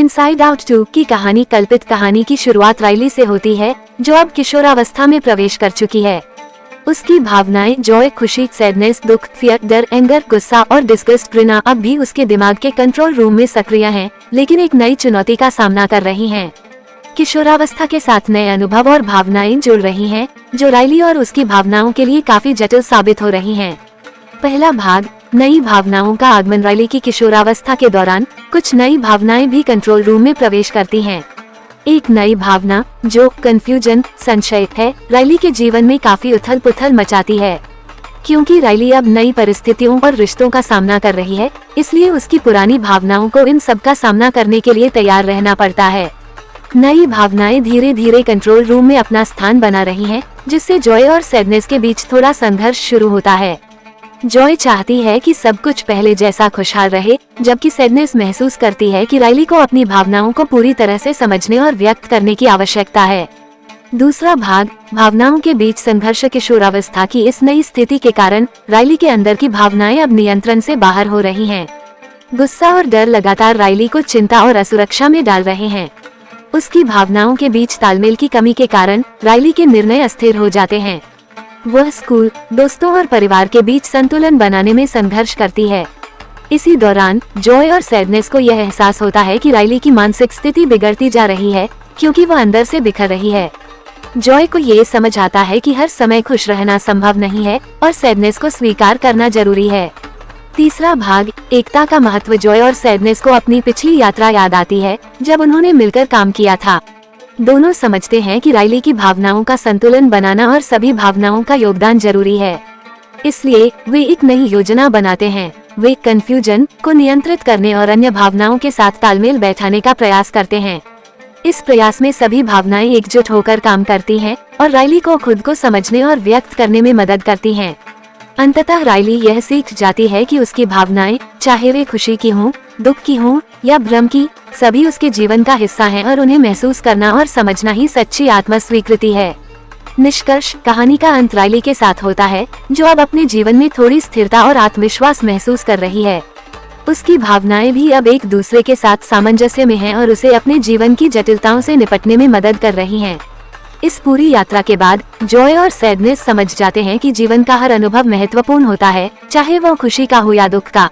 Inside out 2 की कहानी कल्पित कहानी की शुरुआत राइली से होती है, जो अब किशोरावस्था में प्रवेश कर चुकी है। उसकी भावनाएं जॉय, खुशी, सैडनेस, दुख, फियर, डर, एंगर, गुस्सा और डिस्गस्ट, घृणा अब भी उसके दिमाग के कंट्रोल रूम में सक्रिय हैं, लेकिन एक नई चुनौती का सामना कर रही हैं। किशोरावस्था के साथ नए अनुभव और भावनाएं जुड़ रही हैं, जो राइली और उसकी भावनाओं के लिए काफी जटिल साबित हो रही हैं। पहला भाग, नई भावनाओं का आगमन। राइली की किशोरावस्था के दौरान कुछ नई भावनाएं भी कंट्रोल रूम में प्रवेश करती हैं। एक नई भावना जो कंफ्यूजन, संशय है, राइली के जीवन में काफी उथल पुथल मचाती है। क्योंकि राइली अब नई परिस्थितियों और रिश्तों का सामना कर रही है, इसलिए उसकी पुरानी भावनाओं को इन सब का सामना करने के लिए तैयार रहना पड़ता है। नई भावनाएं धीरे धीरे कंट्रोल रूम में अपना स्थान बना रही हैं, जिससे जॉय और सैडनेस के बीच थोड़ा संघर्ष शुरू होता है। जॉय चाहती है कि सब कुछ पहले जैसा खुशहाल रहे, जबकि सैडनेस महसूस करती है कि राइली को अपनी भावनाओं को पूरी तरह से समझने और व्यक्त करने की आवश्यकता है। दूसरा भाग, भावनाओं के बीच संघर्ष। किशोरावस्था की इस नई स्थिति के कारण राइली के अंदर की भावनाएं अब नियंत्रण से बाहर हो रही हैं। गुस्सा और डर लगातार राइली को चिंता और असुरक्षा में डाल रहे हैं। उसकी भावनाओं के बीच तालमेल की कमी के कारण राइली के निर्णय अस्थिर हो जाते हैं। वह स्कूल, दोस्तों और परिवार के बीच संतुलन बनाने में संघर्ष करती है। इसी दौरान जॉय और सैडनेस को यह एहसास होता है कि राइली की मानसिक स्थिति बिगड़ती जा रही है, क्योंकि वह अंदर से बिखर रही है। जॉय को ये समझ आता है कि हर समय खुश रहना संभव नहीं है और सैडनेस को स्वीकार करना जरूरी है। तीसरा भाग, एकता का महत्व। जॉय और सैडनेस को अपनी पिछली यात्रा याद आती है, जब उन्होंने मिलकर काम किया था। दोनों समझते हैं कि राइली की भावनाओं का संतुलन बनाना और सभी भावनाओं का योगदान जरूरी है। इसलिए वे एक नई योजना बनाते हैं। वे कंफ्यूजन को नियंत्रित करने और अन्य भावनाओं के साथ तालमेल बैठाने का प्रयास करते हैं। इस प्रयास में सभी भावनाएं एकजुट होकर काम करती हैं और राइली को खुद को समझने और व्यक्त करने में मदद करती हैं। अंततः राइली यह सीख जाती है कि उसकी भावनाएं, चाहे वे खुशी की हों, दुख की हों या भ्रम की, सभी उसके जीवन का हिस्सा हैं और उन्हें महसूस करना और समझना ही सच्ची आत्म स्वीकृति है। निष्कर्ष, कहानी का अंत राइली के साथ होता है, जो अब अपने जीवन में थोड़ी स्थिरता और आत्मविश्वास महसूस कर रही है। उसकी भावनाएं भी अब एक दूसरे के साथ सामंजस्य में हैं और उसे अपने जीवन की जटिलताओं से निपटने में मदद कर रही हैं। इस पूरी यात्रा के बाद जॉय और सैडनेस समझ जाते हैं कि जीवन का हर अनुभव महत्वपूर्ण होता है, चाहे वो खुशी का हो या दुख का।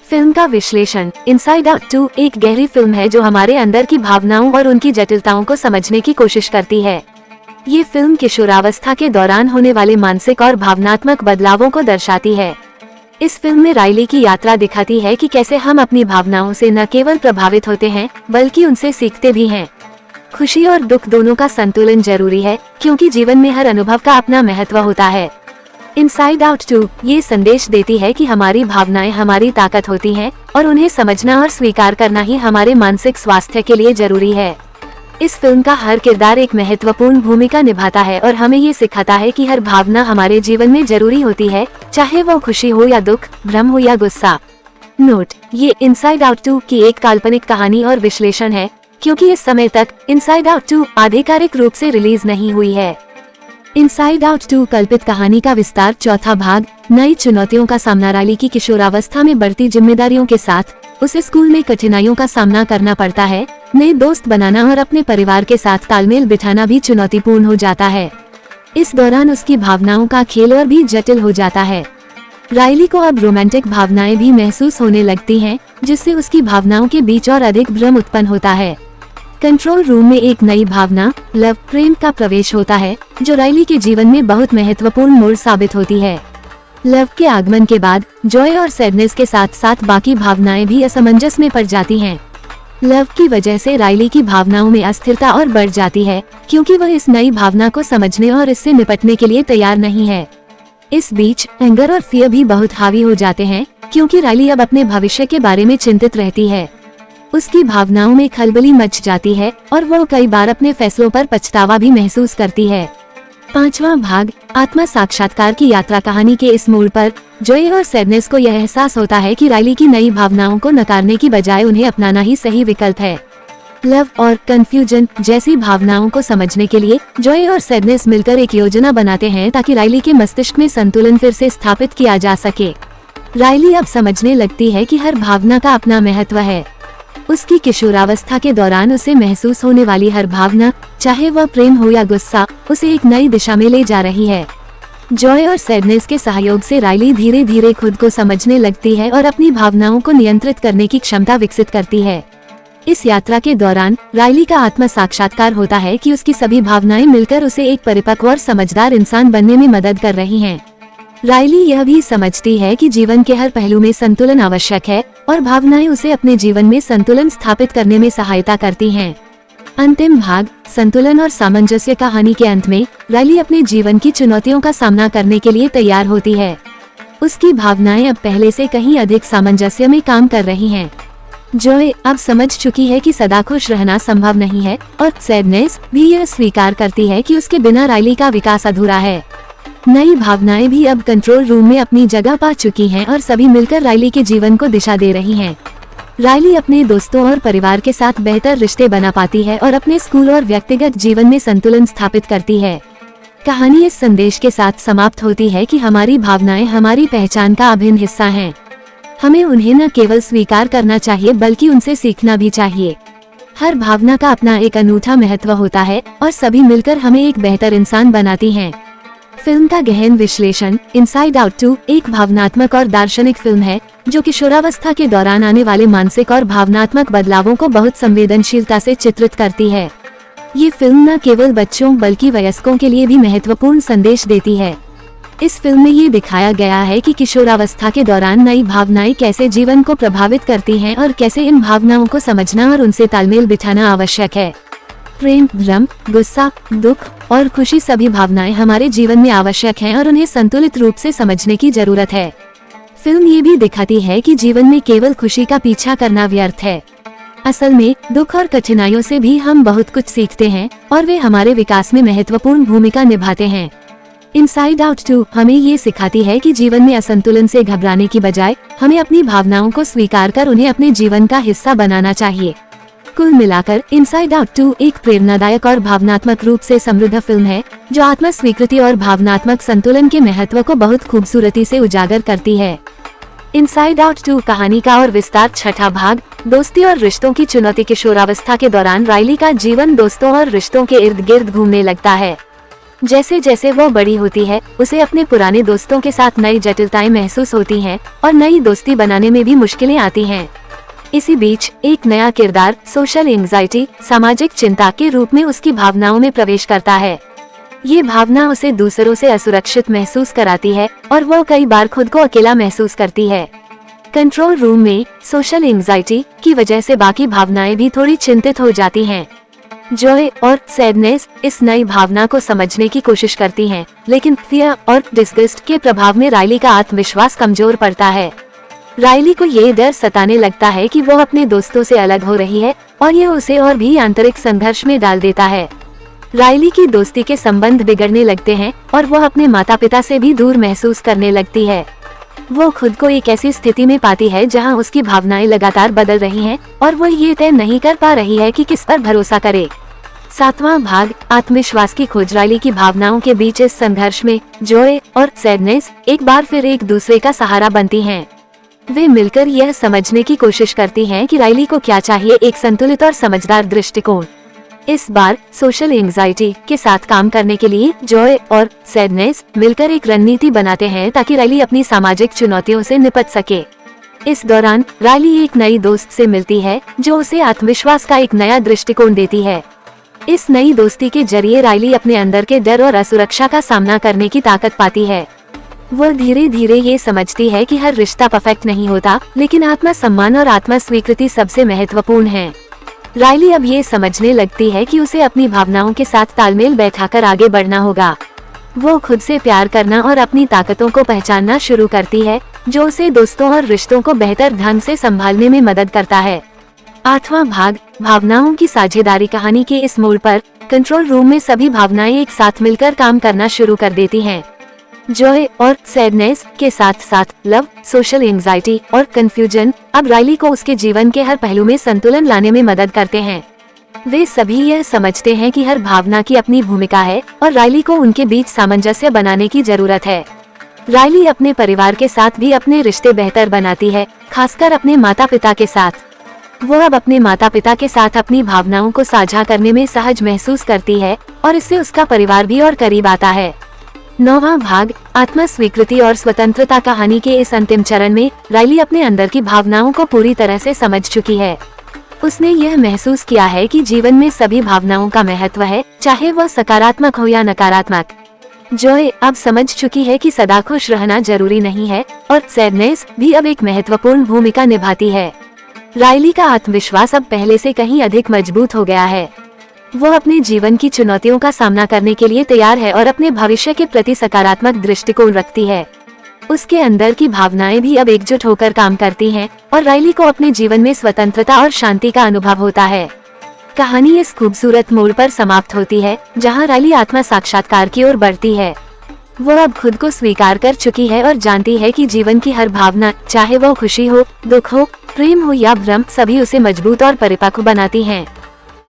फिल्म का विश्लेषण। इनसाइड आउट 2 एक गहरी फिल्म है जो हमारे अंदर की भावनाओं और उनकी जटिलताओं को समझने की कोशिश करती है। ये फिल्म किशोरावस्था के दौरान होने वाले मानसिक और भावनात्मक बदलावों को दर्शाती है। इस फिल्म में राइली की यात्रा दिखाती है कि कैसे हम अपनी भावनाओं से न केवल प्रभावित होते हैं, बल्कि उनसे सीखते भी हैं। खुशी और दुख दोनों का संतुलन जरूरी है, क्योंकि जीवन में हर अनुभव का अपना महत्व होता है। इनसाइड आउट 2 ये संदेश देती है कि हमारी भावनाएं हमारी ताकत होती हैं और उन्हें समझना और स्वीकार करना ही हमारे मानसिक स्वास्थ्य के लिए जरूरी है। इस फिल्म का हर किरदार एक महत्वपूर्ण भूमिका निभाता है और हमें ये सिखाता है कि हर भावना हमारे जीवन में जरूरी होती है, चाहे वो खुशी हो या दुख, भ्रम हो या गुस्सा। नोट, ये इनसाइड आउट 2 की एक काल्पनिक कहानी और विश्लेषण है, क्योंकि इस समय तक इनसाइड आउट 2 आधिकारिक रूप से रिलीज नहीं हुई है। इनसाइड आउट 2 कल्पित कहानी का विस्तार। चौथा भाग, नई चुनौतियों का सामना। राइली की किशोरावस्था में बढ़ती जिम्मेदारियों के साथ उसे स्कूल में कठिनाइयों का सामना करना पड़ता है। नए दोस्त बनाना और अपने परिवार के साथ तालमेल बिठाना भी चुनौतीपूर्ण हो जाता है। इस दौरान उसकी भावनाओं का खेल और भी जटिल हो जाता है। राइली को अब रोमांटिक भावनाएं भी महसूस होने लगती हैं, जिससे उसकी भावनाओं के बीच और अधिक भ्रम उत्पन्न होता है। कंट्रोल रूम में एक नई भावना, लव, प्रेम का प्रवेश होता है, जो राइली के जीवन में बहुत महत्वपूर्ण मोड़ साबित होती है। लव के आगमन के बाद जॉय और सैडनेस के साथ साथ बाकी भावनाएं भी असमंजस में पड़ जाती हैं। लव की वजह से राइली की भावनाओं में अस्थिरता और बढ़ जाती है, क्योंकि वह इस नई भावना को समझने और इससे निपटने के लिए तैयार नहीं है। इस बीच एंगर और फियर भी बहुत हावी हो जाते हैं, क्योंकि राइली अब अपने भविष्य के बारे में चिंतित रहती है। उसकी भावनाओं में खलबली मच जाती है और वो कई बार अपने फैसलों पर पछतावा भी महसूस करती है। पांचवा भाग, आत्मा साक्षात्कार की यात्रा। कहानी के इस मोड़ पर जॉय और सैडनेस को यह एहसास होता है कि राइली की नई भावनाओं को नकारने की बजाय उन्हें अपनाना ही सही विकल्प है। लव और कंफ्यूजन जैसी भावनाओं को समझने के लिए जॉय और सैडनेस मिलकर एक योजना बनाते हैं, ताकि राइली के मस्तिष्क में संतुलन फिर से स्थापित किया जा सके। राइली अब समझने लगती है कि हर भावना का अपना महत्व है। उसकी किशोरावस्था के दौरान उसे महसूस होने वाली हर भावना, चाहे वह प्रेम हो या गुस्सा, उसे एक नई दिशा में ले जा रही है। जॉय और सैडनेस के सहयोग से राइली धीरे धीरे खुद को समझने लगती है और अपनी भावनाओं को नियंत्रित करने की क्षमता विकसित करती है। इस यात्रा के दौरान राइली का आत्म साक्षात्कार होता है कि उसकी सभी भावनाएं मिलकर उसे एक परिपक्व और समझदार इंसान बनने में मदद कर रही हैं। राइली यह भी समझती है कि जीवन के हर पहलू में संतुलन आवश्यक है और भावनाएं उसे अपने जीवन में संतुलन स्थापित करने में सहायता करती हैं। अंतिम भाग, संतुलन और सामंजस्य। कहानी के अंत में राइली अपने जीवन की चुनौतियों का सामना करने के लिए तैयार होती है। उसकी भावनाएं अब पहले से कहीं अधिक सामंजस्य में काम कर रही हैं। जॉय अब समझ चुकी है कि सदा खुश रहना संभव नहीं है और सैडनेस भी यह स्वीकार करती है कि उसके बिना राइली का विकास अधूरा है। नई भावनाएं भी अब कंट्रोल रूम में अपनी जगह पा चुकी हैं और सभी मिलकर राइली के जीवन को दिशा दे रही हैं। राइली अपने दोस्तों और परिवार के साथ बेहतर रिश्ते बना पाती है और अपने स्कूल और व्यक्तिगत जीवन में संतुलन स्थापित करती है। कहानी इस संदेश के साथ समाप्त होती है कि हमारी भावनाएं हमारी पहचान का अभिन्न हिस्सा हैं। हमें उन्हें न केवल स्वीकार करना चाहिए बल्कि उनसे सीखना भी चाहिए। हर भावना का अपना एक अनूठा महत्व होता है और सभी मिलकर हमें एक बेहतर इंसान बनाती हैं। फिल्म का गहन विश्लेषण। इनसाइड आउट 2 एक भावनात्मक और दार्शनिक फिल्म है जो किशोरावस्था के दौरान आने वाले मानसिक और भावनात्मक बदलावों को बहुत संवेदनशीलता से चित्रित करती है। ये फिल्म न केवल बच्चों बल्कि वयस्कों के लिए भी महत्वपूर्ण संदेश देती है। इस फिल्म में ये दिखाया गया है कि किशोरावस्था के दौरान नई भावनाएं कैसे जीवन को प्रभावित करती हैं और कैसे इन भावनाओं को समझना और उनसे तालमेल बिठाना आवश्यक है। प्रेम, भ्रम, गुस्सा, दुख और खुशी सभी भावनाएं हमारे जीवन में आवश्यक हैं और उन्हें संतुलित रूप से समझने की जरूरत है। फिल्म ये भी दिखाती है कि जीवन में केवल खुशी का पीछा करना व्यर्थ है। असल में दुख और कठिनाइयों से भी हम बहुत कुछ सीखते हैं और वे हमारे विकास में महत्वपूर्ण भूमिका निभाते हैं। इनसाइड आउट 2 हमें ये सिखाती है कि जीवन में असंतुलन से घबराने की बजाय हमें अपनी भावनाओं को स्वीकार कर उन्हें अपने जीवन का हिस्सा बनाना चाहिए। कुल मिलाकर इनसाइड आउट 2 एक प्रेरणादायक और भावनात्मक रूप से समृद्ध फिल्म है जो आत्म स्वीकृति और भावनात्मक संतुलन के महत्व को बहुत खूबसूरती से उजागर करती है। इनसाइड आउट 2 कहानी का और विस्तार। छठा भाग, दोस्ती और रिश्तों की चुनौती। किशोरावस्था के दौरान राइली का जीवन दोस्तों और रिश्तों के इर्द गिर्द घूमने लगता है। जैसे जैसे वो बड़ी होती है उसे अपने पुराने दोस्तों के साथ नई जटिलताएं महसूस होती हैं और नई दोस्ती बनाने में भी मुश्किलें आती हैं। इसी बीच एक नया किरदार सोशल एंजाइटी, सामाजिक चिंता के रूप में उसकी भावनाओं में प्रवेश करता है। ये भावना उसे दूसरों से असुरक्षित महसूस कराती है और वो कई बार खुद को अकेला महसूस करती है। कंट्रोल रूम में सोशल एंजाइटी की वजह से बाकी भावनाएं भी थोड़ी चिंतित हो जाती हैं। जॉय और सैडनेस इस नई भावना को समझने की कोशिश करती हैं, लेकिन फियर और डिस्गस्ट के प्रभाव में राइली का आत्मविश्वास कमजोर पड़ता है। राइली को ये डर सताने लगता है कि वो अपने दोस्तों से अलग हो रही है और ये उसे और भी आंतरिक संघर्ष में डाल देता है। राइली की दोस्ती के संबंध बिगड़ने लगते हैं और वो अपने माता पिता से भी दूर महसूस करने लगती है। वो खुद को एक ऐसी स्थिति में पाती है जहां उसकी भावनाएं लगातार बदल रही हैं और वो ये तय नहीं कर पा रही है कि किस पर भरोसा करे। सातवां भाग, आत्मविश्वास की खोज। राइली की भावनाओं के बीच इस संघर्ष में जॉय और सैडनेस एक बार फिर एक दूसरे का सहारा बनती हैं। वे मिलकर यह समझने की कोशिश करती हैं कि राइली को क्या चाहिए, एक संतुलित और समझदार दृष्टिकोण। इस बार सोशल एंजाइटी के साथ काम करने के लिए जॉय और सैडनेस मिलकर एक रणनीति बनाते हैं ताकि राइली अपनी सामाजिक चुनौतियों से निपट सके। इस दौरान राइली एक नई दोस्त से मिलती है जो उसे आत्मविश्वास का एक नया दृष्टिकोण देती है। इस नई दोस्ती के जरिए राइली अपने अंदर के डर और असुरक्षा का सामना करने की ताकत पाती है। वह धीरे धीरे ये समझती है कि हर रिश्ता परफेक्ट नहीं होता, लेकिन आत्म सम्मान और आत्म स्वीकृति सबसे महत्वपूर्ण है। राइली अब ये समझने लगती है कि उसे अपनी भावनाओं के साथ तालमेल बैठाकर आगे बढ़ना होगा। वो खुद से प्यार करना और अपनी ताकतों को पहचानना शुरू करती है, जो उसे दोस्तों और रिश्तों को बेहतर ढंग से संभालने में मदद करता है। आठवां भाग, भावनाओं की साझेदारी। कहानी के इस मोड़ पर कंट्रोल रूम में सभी भावनाएं एक साथ मिलकर काम करना शुरू कर देती हैं। जॉय और सैडनेस के साथ साथ लव, सोशल एंजाइटी और कंफ्यूजन अब राइली को उसके जीवन के हर पहलू में संतुलन लाने में मदद करते हैं। वे सभी यह समझते हैं कि हर भावना की अपनी भूमिका है और राइली को उनके बीच सामंजस्य बनाने की जरूरत है। राइली अपने परिवार के साथ भी अपने रिश्ते बेहतर बनाती है, खासकर अपने माता पिता के साथ। वो अब अपने माता पिता के साथ अपनी भावनाओं को साझा करने में सहज महसूस करती है और इससे उसका परिवार भी और करीब आता है। 9वां भाग, आत्म स्वीकृति और स्वतंत्रता। कहानी के इस अंतिम चरण में राइली अपने अंदर की भावनाओं को पूरी तरह से समझ चुकी है। उसने यह महसूस किया है कि जीवन में सभी भावनाओं का महत्व है, चाहे वह सकारात्मक हो या नकारात्मक। जॉय अब समझ चुकी है कि सदा खुश रहना जरूरी नहीं है और सैडनेस भी अब एक महत्वपूर्ण भूमिका निभाती है। राइली का आत्मविश्वास अब पहले से कहीं अधिक मजबूत हो गया है। वो अपने जीवन की चुनौतियों का सामना करने के लिए तैयार है और अपने भविष्य के प्रति सकारात्मक दृष्टिकोण रखती है। उसके अंदर की भावनाएं भी अब एकजुट होकर काम करती हैं और राइली को अपने जीवन में स्वतंत्रता और शांति का अनुभव होता है। कहानी इस खूबसूरत मोड़ पर समाप्त होती है जहां राइली आत्मा साक्षात्कार की ओर बढ़ती है। वो अब खुद को स्वीकार कर चुकी है और जानती है कि जीवन की हर भावना, चाहे वो खुशी हो, दुख हो, प्रेम हो या भ्रम, सभी उसे मजबूत और परिपक्व बनाती हैं।